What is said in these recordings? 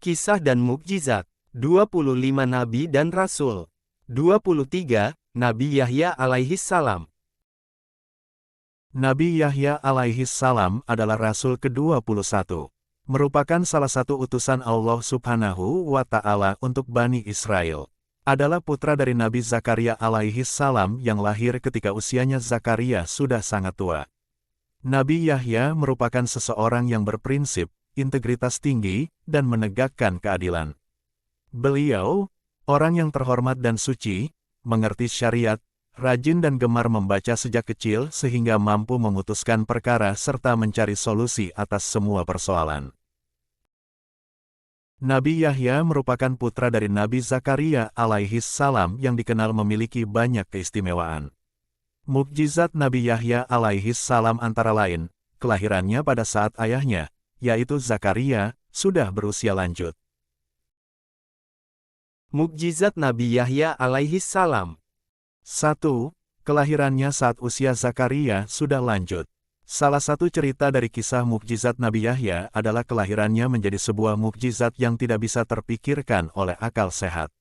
Kisah dan Mukjizat. 25 Nabi dan Rasul. 23. Nabi Yahya alaihi salam. Nabi Yahya alaihi salam adalah Rasul ke-21. Merupakan salah satu utusan Allah subhanahu wa ta'ala untuk Bani Israel. Adalah putra dari Nabi Zakaria alaihi salam yang lahir ketika usianya Zakaria sudah sangat tua. Nabi Yahya merupakan seseorang yang berprinsip, integritas tinggi, dan menegakkan keadilan. Beliau, orang yang terhormat dan suci, mengerti syariat, rajin dan gemar membaca sejak kecil sehingga mampu memutuskan perkara serta mencari solusi atas semua persoalan. Nabi Yahya merupakan putra dari Nabi Zakaria alaihi salam yang dikenal memiliki banyak keistimewaan. Mukjizat Nabi Yahya alaihi salam antara lain, kelahirannya pada saat ayahnya, yaitu Zakaria, sudah berusia lanjut. Mukjizat Nabi Yahya alaihi salam. 1. Kelahirannya saat usia Zakaria sudah lanjut. Salah satu cerita dari kisah mukjizat Nabi Yahya adalah kelahirannya menjadi sebuah mukjizat yang tidak bisa terpikirkan oleh akal sehat.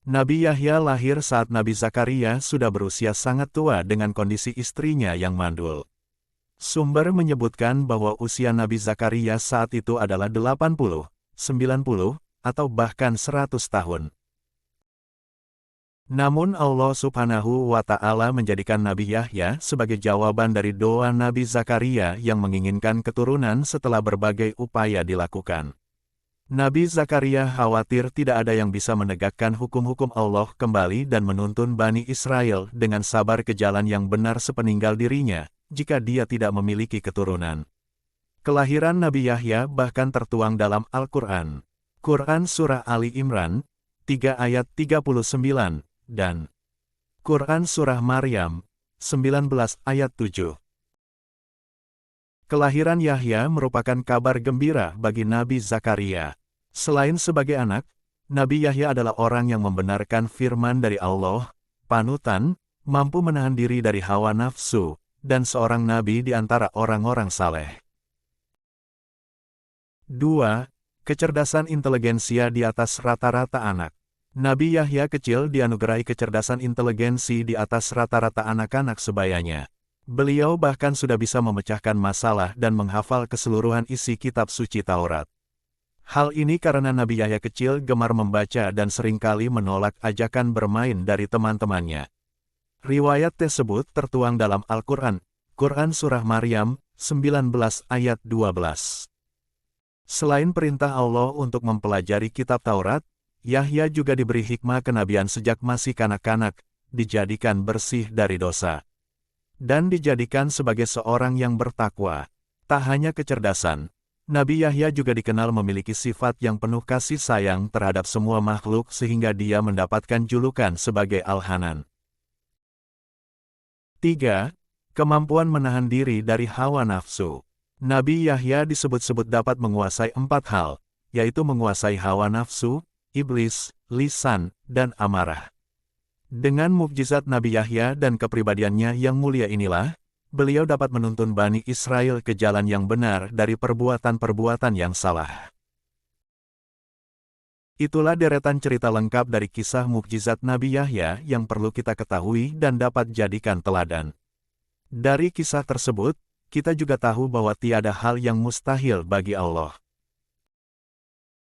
Nabi Yahya lahir saat Nabi Zakaria sudah berusia sangat tua dengan kondisi istrinya yang mandul. Sumber menyebutkan bahwa usia Nabi Zakaria saat itu adalah 80, 90, atau bahkan 100 tahun. Namun Allah subhanahu wa ta'ala menjadikan Nabi Yahya sebagai jawaban dari doa Nabi Zakaria yang menginginkan keturunan setelah berbagai upaya dilakukan. Nabi Zakaria khawatir tidak ada yang bisa menegakkan hukum-hukum Allah kembali dan menuntun Bani Israel dengan sabar ke jalan yang benar sepeninggal dirinya, jika dia tidak memiliki keturunan. Kelahiran Nabi Yahya bahkan tertuang dalam Al-Quran. Quran Surah Ali Imran, 3 ayat 39, dan Quran Surah Maryam, 19 ayat 7. Kelahiran Yahya merupakan kabar gembira bagi Nabi Zakaria. Selain sebagai anak, Nabi Yahya adalah orang yang membenarkan firman dari Allah, panutan, mampu menahan diri dari hawa nafsu, dan seorang nabi di antara orang-orang saleh. 2. Kecerdasan inteligensia di atas rata-rata anak. Nabi Yahya kecil dianugerahi kecerdasan inteligensi di atas rata-rata anak-anak sebayanya. Beliau bahkan sudah bisa memecahkan masalah dan menghafal keseluruhan isi kitab suci Taurat. Hal ini karena Nabi Yahya kecil gemar membaca dan seringkali menolak ajakan bermain dari teman-temannya. Riwayat tersebut tertuang dalam Al-Quran, Quran Surah Maryam, 19 ayat 12. Selain perintah Allah untuk mempelajari kitab Taurat, Yahya juga diberi hikmah kenabian sejak masih kanak-kanak, dijadikan bersih dari dosa, dan dijadikan sebagai seorang yang bertakwa. Tak hanya kecerdasan, Nabi Yahya juga dikenal memiliki sifat yang penuh kasih sayang terhadap semua makhluk sehingga dia mendapatkan julukan sebagai Al-Hanan. 3. Kemampuan menahan diri dari hawa nafsu. Nabi Yahya disebut-sebut dapat menguasai 4 hal, yaitu menguasai hawa nafsu, iblis, lisan, dan amarah. Dengan mukjizat Nabi Yahya dan kepribadiannya yang mulia inilah, beliau dapat menuntun Bani Israel ke jalan yang benar dari perbuatan-perbuatan yang salah. Itulah deretan cerita lengkap dari kisah mukjizat Nabi Yahya yang perlu kita ketahui dan dapat jadikan teladan. Dari kisah tersebut, kita juga tahu bahwa tiada hal yang mustahil bagi Allah.